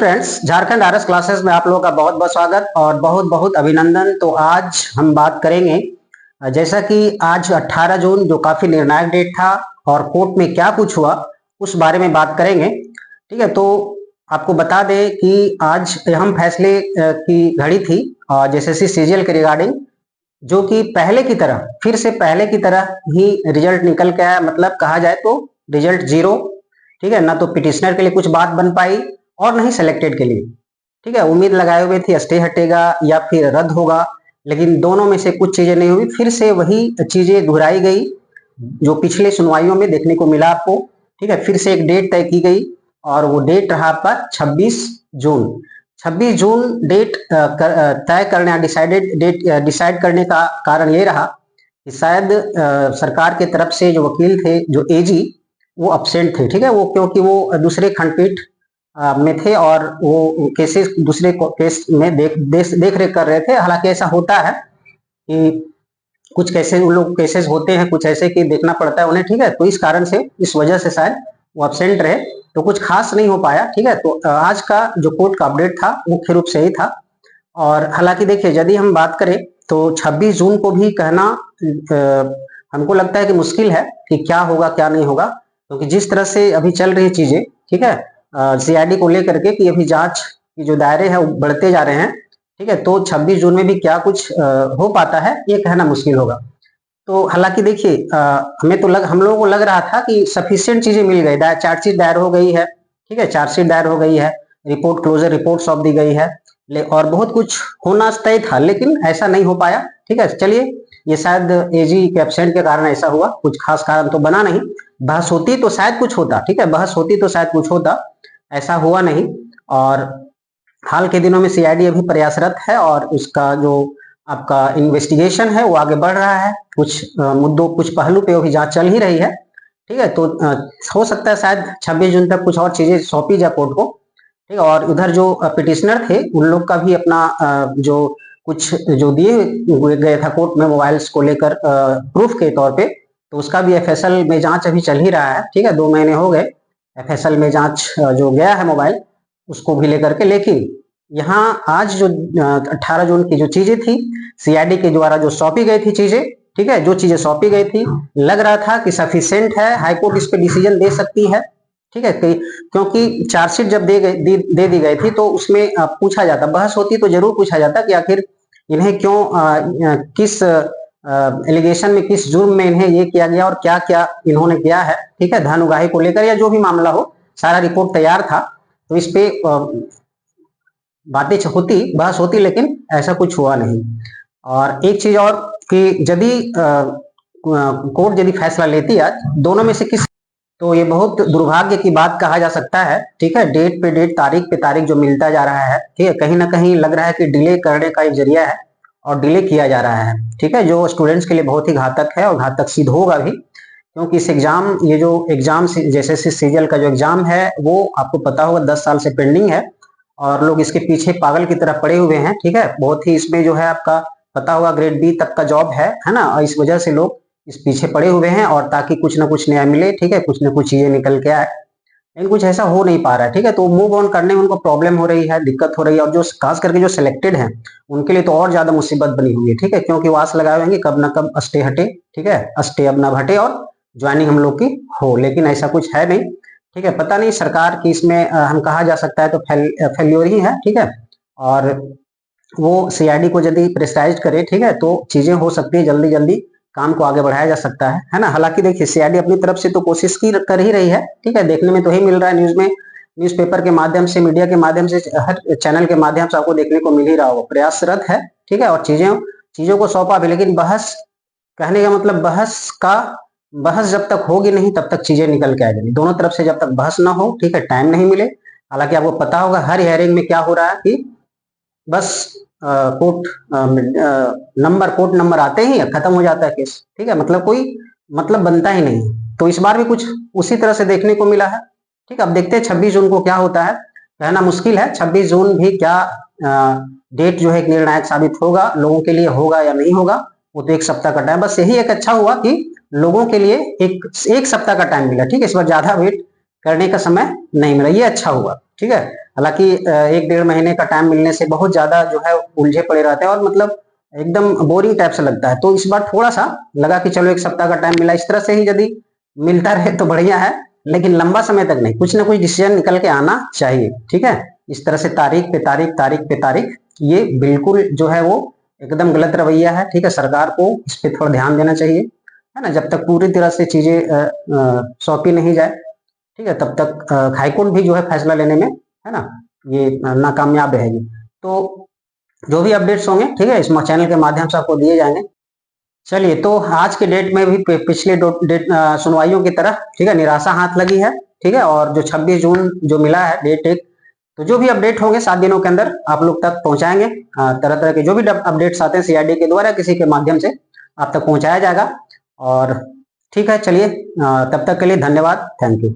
Friends, Jharkhand RS classes में आप लोगों का बहुत बहुत स्वागत और बहुत बहुत अभिनंदन। तो आज हम बात करेंगे, जैसा कि आज 18 जून जो काफी निर्णायक डेट था और कोर्ट में क्या कुछ हुआ उस बारे में बात करेंगे। ठीक है, तो आपको बता दें कि आज अहम फैसले की घड़ी थी जेएसएससी सीजीएल के रिगार्डिंग, जो कि पहले की तरह फिर से पहले की तरह ही रिजल्ट निकल के आया। मतलब कहा जाए तो रिजल्ट जीरो। ठीक है ना, तो पिटिशनर के लिए कुछ बात बन पाई और नहीं सिलेक्टेड के लिए। ठीक है, उम्मीद लगाए हुए थी स्टे हटेगा या फिर रद्द होगा, लेकिन दोनों में से कुछ चीजें नहीं हुई। फिर से वही चीजें दोहराई गई जो पिछले सुनवाइयों में देखने को मिला आपको। ठीक है, फिर से एक डेट तय की गई और वो डेट रहा आपका 26 जून। 26 जून डेट तय करने डिसाइड करने का कारण ये रहा कि शायद सरकार के तरफ से जो वकील थे, जो एजी, वो अब्सेंट थे। ठीक है, वो क्योंकि वो दूसरे खंडपीठ में थे और वो केसेस दूसरे केस में देख रेख कर रहे थे। हालांकि ऐसा होता है कि कुछ केसेस उन लोग केसेस होते हैं कुछ ऐसे कि देखना पड़ता है उन्हें। ठीक है, तो इस कारण से इस वजह से शायद वो अब्सेंट रहे, तो कुछ खास नहीं हो पाया। ठीक है, तो आज का जो कोर्ट का अपडेट था मुख्य रूप से ही था। और हालांकि देखिए, यदि हम बात करें तो 26 जून को भी कहना हमको लगता है कि मुश्किल है कि क्या होगा क्या नहीं होगा, क्योंकि जिस तरह से अभी चल रही चीजें, ठीक है, सीआईडी को लेकर के कि अभी जांच की जो दायरे हैं वो बढ़ते जा रहे हैं। ठीक है, तो 26 जून में भी क्या कुछ हो पाता है ये कहना मुश्किल होगा। तो हालांकि देखिए, हमें तो हम लोगों को लग रहा था कि सफिशिएंट चीजें मिल गई, चार्जशीट दायर हो गई है। ठीक है, चार्जशीट दायर हो गई है, रिपोर्ट क्लोजर रिपोर्ट सौंप दी गई है और बहुत कुछ होना तय था, लेकिन ऐसा नहीं हो पाया। ठीक है, चलिए, ये शायद एजी के एब्सेंट के कारण ऐसा हुआ, कुछ खास कारण तो बना नहीं। बहस होती तो शायद कुछ होता। ठीक है, बहस होती तो शायद कुछ होता, ऐसा हुआ नहीं। और हाल के दिनों में सीआईडी अभी प्रयासरत है और उसका जो आपका इन्वेस्टिगेशन है वो आगे बढ़ रहा है। कुछ मुद्दों, कुछ पहलू पे अभी जांच चल ही रही है। ठीक है, तो हो सकता है शायद 26 जून तक कुछ और चीजें सौंपी जाए कोर्ट को। ठीक है, और उधर जो पिटिशनर थे उन लोग का भी अपना जो कुछ जो दिए गए था कोर्ट में मोबाइल्स को लेकर प्रूफ के तौर पे, तो उसका भी एफएसएल में जांच अभी चल ही रहा है। ठीक है, 2 महीने हो गए एफएसएल में जांच जो गया है मोबाइल, उसको भी लेकर के। लेकिन यहाँ आज जो 18 जून की जो चीजें थी सीआईडी के द्वारा जो सौंपी गई थी चीजें, ठीक है, जो चीजें सौंपी गई थी लग रहा था कि सफिशिएंट है, हाईकोर्ट इस पे डिसीजन दे सकती है। ठीक है, क्योंकि चार्जशीट जब दे दी गई थी तो उसमें पूछा जाता, बहस होती तो जरूर पूछा जाता कि आखिर इन्हें क्यों किस एलिगेशन में, किस जुर्म में इन्हें ये किया गया और क्या क्या इन्होंने किया है। ठीक है, धन उगाही को लेकर या जो भी मामला हो, सारा रिपोर्ट तैयार था, तो इस पे बातें होती, बहस होती, लेकिन ऐसा कुछ हुआ नहीं। और एक चीज और कि यदि कोर्ट यदि फैसला लेती आज दोनों में से किस, तो ये बहुत दुर्भाग्य की बात कहा जा सकता है। ठीक है, डेट पे डेट, तारीख पे तारीख जो मिलता जा रहा है, ठीक है, कहीं ना कहीं लग रहा है कि डिले करने का एक जरिया है और डिले किया जा रहा है। ठीक है, जो स्टूडेंट्स के लिए बहुत ही घातक है और घातक सिद्ध होगा भी, क्योंकि इस एग्जाम, ये जो एग्जाम जैसे सीजीएल का जो एग्जाम है वो आपको पता होगा 10 साल से पेंडिंग है और लोग इसके पीछे पागल की तरह पड़े हुए हैं। ठीक है, बहुत ही इसमें जो है आपका पता होगा ग्रेड बी तक का जॉब है ना, और इस वजह से लोग इस पीछे पड़े हुए हैं और ताकि कुछ ना कुछ नया मिले। ठीक है, कुछ ना कुछ चीजें निकल के आए, लेकिन कुछ ऐसा हो नहीं पा रहा है। ठीक है, तो मूव ऑन करने में उनको प्रॉब्लम हो रही है, दिक्कत हो रही है, और जो खास करके जो सिलेक्टेड हैं उनके लिए तो और ज्यादा मुसीबत बनी हुई है। ठीक है, क्योंकि वो आस लगाए होंगे कब ना कब स्टे हटे। ठीक है, स्टे अब ना हटे और ज्वाइनिंग हम लोग की हो, लेकिन ऐसा कुछ है नहीं। ठीक है, पता नहीं सरकार की इसमें हम कहा जा सकता है तो फेल्योर ही है। ठीक है, और वो सीआईडी को यदि प्रेशराइज करे, ठीक है, तो चीजें हो सकती है, जल्दी जल्दी काम को आगे बढ़ाया जा सकता है ना। हालांकि देखिए, सीआईडी अपनी तरफ से तो कोशिश कर ही रही है। ठीक है, देखने में तो ही मिल रहा है, न्यूज में, न्यूज़पेपर के माध्यम से, मीडिया के माध्यम से, हर चैनल के माध्यम से आपको देखने को मिल ही रहा होगा, प्रयासरत है। ठीक है, और चीजों को सौंपा भी, लेकिन बहस, कहने का मतलब बहस जब तक होगी नहीं तब तक चीजें निकल के आएगी। दोनों तरफ से जब तक बहस ना हो, ठीक है, टाइम नहीं मिले। हालांकि आपको पता होगा हर हियरिंग में क्या हो रहा है कि बस कोर्ट नंबर आते ही खत्म हो जाता है केस। ठीक है, मतलब कोई मतलब बनता ही नहीं। तो इस बार भी कुछ उसी तरह से देखने को मिला है। ठीक है, अब देखते हैं 26 जून को क्या होता है, कहना मुश्किल है। 26 जून भी क्या डेट जो है निर्णायक साबित होगा, लोगों के लिए होगा या नहीं होगा, वो तो 1 सप्ताह का टाइम। बस यही एक अच्छा हुआ कि लोगों के लिए एक सप्ताह का टाइम मिला। ठीक है, इस बार ज्यादा वेट करने का समय नहीं मिला, ये अच्छा हुआ। ठीक है, हालांकि 1-1.5 महीने का टाइम मिलने से बहुत ज्यादा जो है उलझे पड़े रहते हैं और मतलब एकदम बोरिंग टाइप से लगता है। तो इस बार थोड़ा सा लगा कि चलो 1 सप्ताह का टाइम मिला, इस तरह से ही यदि मिलता रहे तो बढ़िया है, लेकिन लंबा समय तक नहीं, कुछ ना कुछ डिसीजन निकल के आना चाहिए। ठीक है, इस तरह से तारीख पे तारीख, तारीख पे तारीख, ये बिल्कुल जो है वो एकदम गलत रवैया है। ठीक है, सरकार को इस पे थोड़ा ध्यान देना चाहिए, है ना। जब तक पूरी तरह से चीजें सौंपी नहीं जाए, ठीक है, तब तक हाईकोर्ट भी जो है फैसला लेने में, है ना, ये नाकामयाब रहेगी। तो जो भी अपडेट्स होंगे, ठीक है, इस चैनल के माध्यम से आपको दिए जाएंगे। चलिए, तो आज के डेट में भी पिछले डेट सुनवाइयों की तरह, ठीक है, निराशा हाथ लगी है। ठीक है, और जो 26 जून जो मिला है डेट एक, तो जो भी अपडेट होंगे 7 दिनों के अंदर आप लोग तक पहुंचाएंगे। तरह तरह के जो भी अपडेट्स आते हैं सीआईडी के द्वारा किसी के माध्यम से आप तक पहुंचाया जाएगा। और ठीक है, चलिए, तब तक के लिए धन्यवाद, थैंक यू।